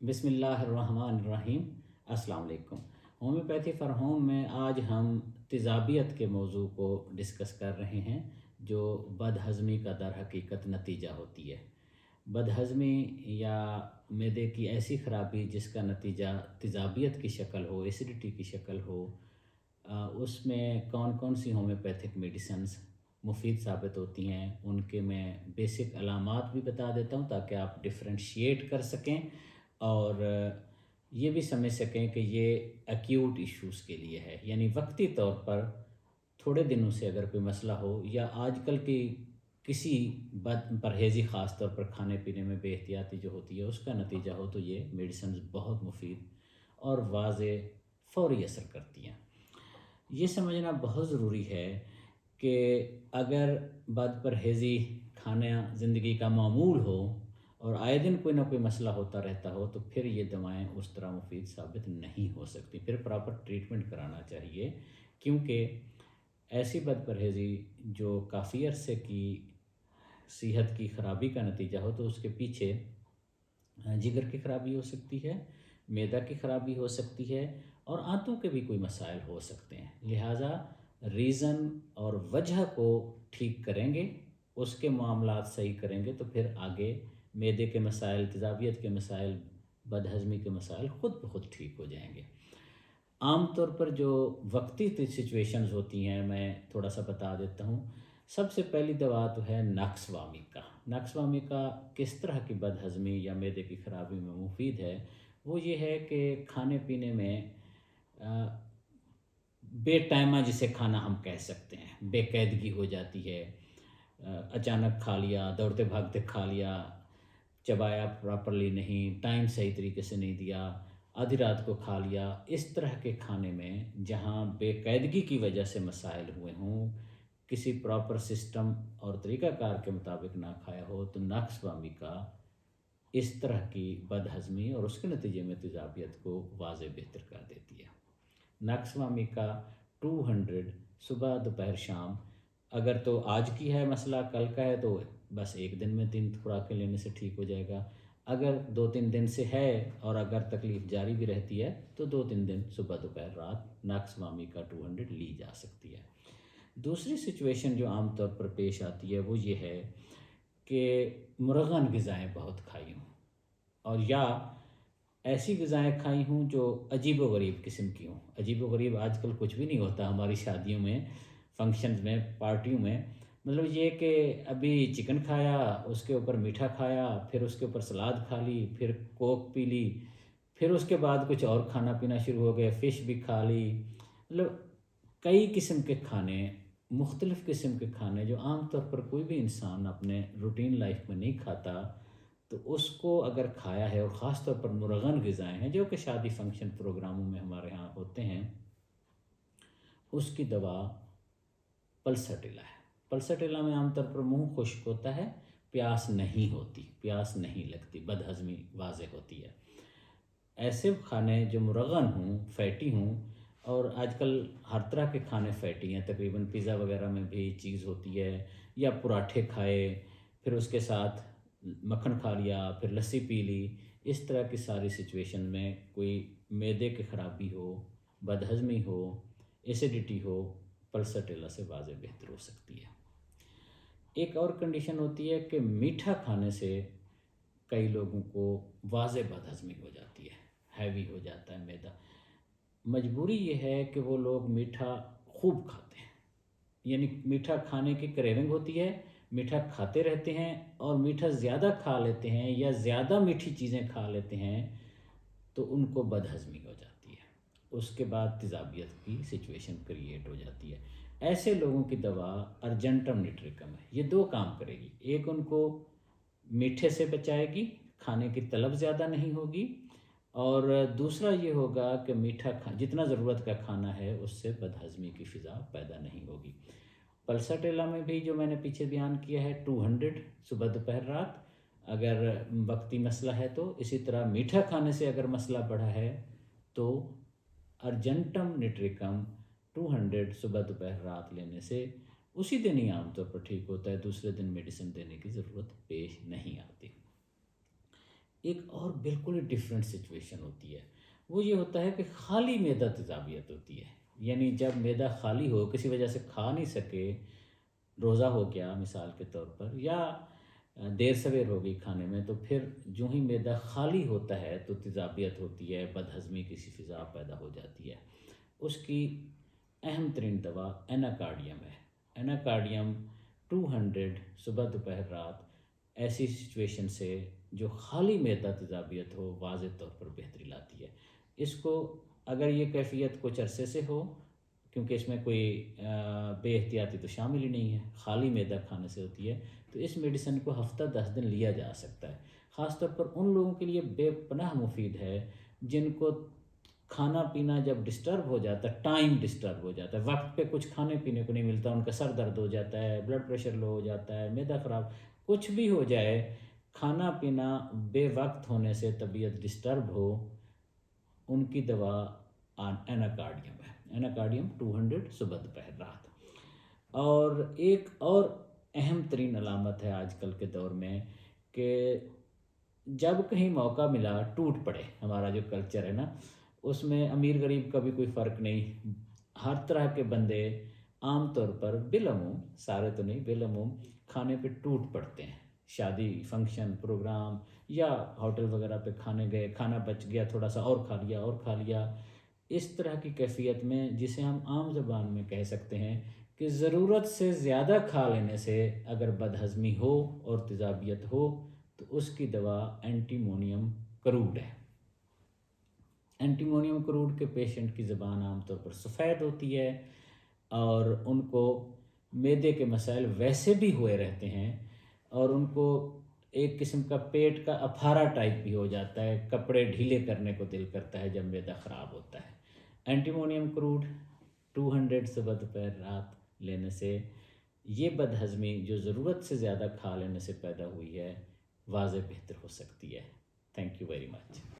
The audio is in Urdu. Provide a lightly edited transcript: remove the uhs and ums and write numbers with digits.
بسم اللہ الرحمن الرحیم۔ السلام علیکم۔ ہومیوپیتھی فار ہوم میں آج ہم تیزابیت کے موضوع کو ڈسکس کر رہے ہیں جو بد ہضمی کا در حقیقت نتیجہ ہوتی ہے۔ بد ہضمی یا معدے کی ایسی خرابی جس کا نتیجہ تیزابیت کی شکل ہو، ایسیڈیٹی کی شکل ہو، اس میں کون کون سی ہومیوپیتھک میڈیسنز مفید ثابت ہوتی ہیں، ان کے میں بیسک علامات بھی بتا دیتا ہوں تاکہ آپ ڈفرینشیٹ کر سکیں اور یہ بھی سمجھ سکیں کہ یہ ایکیوٹ ایشوز کے لیے ہے، یعنی وقتی طور پر تھوڑے دنوں سے اگر کوئی مسئلہ ہو یا آج کل کی کسی بد پرہیزی خاص طور پر کھانے پینے میں بے احتیاطی جو ہوتی ہے اس کا نتیجہ ہو تو یہ میڈیسنز بہت مفید اور واضح فوری اثر کرتی ہیں۔ یہ سمجھنا بہت ضروری ہے کہ اگر بد پرہیزی کھانا زندگی کا معمول ہو اور آئے دن کوئی نہ کوئی مسئلہ ہوتا رہتا ہو تو پھر یہ دوائیں اس طرح مفید ثابت نہیں ہو سکتی، پھر پراپر ٹریٹمنٹ کرانا چاہیے، کیونکہ ایسی بد پرہیزی جو کافی عرصے کی صحت کی خرابی کا نتیجہ ہو تو اس کے پیچھے جگر کی خرابی ہو سکتی ہے، معدہ کی خرابی ہو سکتی ہے اور آنتوں کے بھی کوئی مسائل ہو سکتے ہیں۔ لہٰذا ریزن اور وجہ کو ٹھیک کریں گے، اس کے معاملات صحیح کریں گے تو پھر آگے معدے کے مسائل، تیزابیت کے مسائل، بد ہضمی کے مسائل خود بخود ٹھیک ہو جائیں گے۔ عام طور پر جو وقتی سچویشنز ہوتی ہیں میں تھوڑا سا بتا دیتا ہوں۔ سب سے پہلی دوا تو ہے ناکس وامیکا۔ ناکس وامیکا کس طرح کی بد ہضمی یا معدے کی خرابی میں مفید ہے؟ وہ یہ ہے کہ کھانے پینے میں بے ٹائمہ جسے کھانا ہم کہہ سکتے ہیں، بے قاعدگی ہو جاتی ہے، اچانک کھا لیا، دوڑتے بھاگتے کھا لیا، چبایا پراپرلی نہیں، ٹائم صحیح طریقے سے نہیں دیا، آدھی رات کو کھا لیا، اس طرح کے کھانے میں جہاں بے قاعدگی کی وجہ سے مسائل ہوئے ہوں، کسی پراپر سسٹم اور طریقہ کار کے مطابق نہ کھایا ہو تو ناکس وامیکا اس طرح کی بد ہضمی اور اس کے نتیجے میں تیزابیت کو واضح بہتر کر دیتی ہے۔ ناکس وامیکا 200 صبح دوپہر شام، اگر تو آج کی ہے مسئلہ، کل کا ہے تو بس ایک دن میں 3 خوراکیں لینے سے ٹھیک ہو جائے گا۔ اگر 2-3 دن سے ہے اور اگر تکلیف جاری بھی رہتی ہے تو 2-3 دن صبح دوپہر رات ناکس وامیکا 200 لی جا سکتی ہے۔ دوسری سچویشن جو عام طور پر پیش آتی ہے وہ یہ ہے کہ مرغن غذائیں بہت کھائی ہوں اور یا ایسی غذائیں کھائی ہوں جو عجیب و غریب قسم کی ہوں۔ عجیب و غریب آج کل کچھ بھی نہیں ہوتا ہماری شادیوں میں، فنکشنز میں، پارٹیوں میں، مطلب یہ کہ ابھی چکن کھایا، اس کے اوپر میٹھا کھایا، پھر اس کے اوپر سلاد کھا لی، پھر کوک پی لی، پھر اس کے بعد کچھ اور کھانا پینا شروع ہو گیا، فش بھی کھا لی، مطلب کئی قسم کے کھانے، مختلف قسم کے کھانے جو عام طور پر کوئی بھی انسان اپنے روٹین لائف میں نہیں کھاتا، تو اس کو اگر کھایا ہے، اور خاص طور پر مرغن غذائیں ہیں جو کہ شادی فنکشن پروگراموں میں ہمارے ہاں ہوتے ہیں، اس کی دوا پلسٹیلا ہے۔ پلسٹیلا میں عام طور پر منہ خشک ہوتا ہے، پیاس نہیں ہوتی، پیاس نہیں لگتی، بد ہضمی واضح ہوتی ہے۔ ایسے کھانے جو مرغن ہوں، فیٹی ہوں، اور آج کل ہر طرح کے کھانے فیٹی ہیں، تقریباً پیزا وغیرہ میں بھی چیز ہوتی ہے، یا پراٹھے کھائے، پھر اس کے ساتھ مکھن کھا لیا، پھر لسی پی لی، اس طرح کی ساری سچویشن میں کوئی معدے کی خرابی ہو، بد ہضمی ہو، ایسیڈیٹی ہو، پلسٹیلا سے واضح بہتر ہو سکتی ہے۔ ایک اور کنڈیشن ہوتی ہے کہ میٹھا کھانے سے کئی لوگوں کو واضح بد ہضمی ہو جاتی ہے، ہیوی ہو جاتا ہے معدہ۔ مجبوری یہ ہے کہ وہ لوگ میٹھا خوب کھاتے ہیں، یعنی میٹھا کھانے کی کریونگ ہوتی ہے، میٹھا کھاتے رہتے ہیں اور میٹھا زیادہ کھا لیتے ہیں یا زیادہ میٹھی چیزیں کھا لیتے ہیں تو ان کو بد ہضمی ہو جاتی ہے، اس کے بعد تیزابیت کی سچویشن کریٹ ہو جاتی ہے۔ ایسے لوگوں کی دوا ارجنٹم نٹریکم ہے، یہ 2 کام کرے گی، ایک ان کو میٹھے سے بچائے گی، کھانے کی طلب زیادہ نہیں ہوگی، اور دوسرا یہ ہوگا کہ میٹھا جتنا ضرورت کا کھانا ہے اس سے بد ہضمی کی فضا پیدا نہیں ہوگی۔ پلسٹیلا میں بھی جو میں نے پیچھے بیان کیا ہے 200 صبح دوپہر رات، اگر وقتی مسئلہ ہے تو، اسی طرح میٹھا کھانے سے اگر مسئلہ بڑھا ہے تو ارجنٹم نٹریکم 200 صبح دوپہر رات لینے سے اسی دن ہی عام طور پر ٹھیک ہوتا ہے، دوسرے دن میڈیسن دینے کی ضرورت پیش نہیں آتی۔ ایک اور بالکل ہی ڈفرینٹ سچویشن ہوتی ہے، وہ یہ ہوتا ہے کہ خالی معدہ تیزابیت ہوتی ہے، یعنی جب معدہ خالی ہو، کسی وجہ سے کھا نہیں سکے، روزہ ہو گیا مثال کے طور پر، یا دیر سویر ہو گئی کھانے میں، تو پھر جو ہی معدہ خالی ہوتا ہے تو تیزابیت ہوتی ہے، بدہضمی کی سی فضا پیدا ہو جاتی ہے۔ اس کی اہم ترین دوا ایناکارڈیم ہے۔ ایناکارڈیم 200 صبح دوپہر رات ایسی سچویشن سے جو خالی معدہ تیزابیت ہو واضح طور پر بہتری لاتی ہے۔ اس کو اگر یہ کیفیت کچھ عرصے سے ہو، کیونکہ اس میں کوئی بے احتیاطی تو شامل ہی نہیں ہے، خالی معدہ کھانے سے ہوتی ہے، تو اس میڈیسن کو ہفتہ 10 دن لیا جا سکتا ہے۔ خاص طور پر ان لوگوں کے لیے بے پناہ مفید ہے جن کو کھانا پینا جب ڈسٹرب ہو جاتا ہے، ٹائم ڈسٹرب ہو جاتا ہے، وقت پہ کچھ کھانے پینے کو نہیں ملتا، ان کا سر درد ہو جاتا ہے، بلڈ پریشر لو ہو جاتا ہے، معدہ خراب، کچھ بھی ہو جائے، کھانا پینا بے وقت ہونے سے طبیعت ڈسٹرب ہو، ان کی دوا ایناکارڈیم ہے۔ ایناکارڈیم 200 صبح دوپہر رات۔ اور ایک اور اہم ترین علامت ہے آج کل کے دور میں کہ جب کہیں موقع ملا ٹوٹ پڑے، ہمارا جو کلچر ہے نا، اس میں امیر غریب کا بھی کوئی فرق نہیں، ہر طرح کے بندے عام طور پر بالعموم، سارے تو نہیں، بالعموم کھانے پہ ٹوٹ پڑتے ہیں۔ شادی فنکشن پروگرام یا ہوٹل وغیرہ پہ کھانے گئے، کھانا بچ گیا، تھوڑا سا اور کھا لیا اور کھا لیا، اس طرح کی کیفیت میں جسے ہم عام زبان میں کہہ سکتے ہیں کہ ضرورت سے زیادہ کھا لینے سے اگر بدہضمی ہو اور تیزابیت ہو تو اس کی دوا اینٹیمونیم کروڈ ہے۔ اینٹیمونیم کروڈ کے پیشنٹ کی زبان عام طور پر سفید ہوتی ہے اور ان کو معدے کے مسائل ویسے بھی ہوئے رہتے ہیں، اور ان کو ایک قسم کا پیٹ کا افارہ ٹائپ بھی ہو جاتا ہے، کپڑے ڈھیلے کرنے کو دل کرتا ہے جب معدہ خراب ہوتا ہے۔ اینٹیمونیم کروڈ 200 صبح دوپہر رات لینے سے یہ بدہضمی جو ضرورت سے زیادہ کھا لینے سے پیدا ہوئی ہے واضح بہتر ہو سکتی ہے۔ Thank you very much.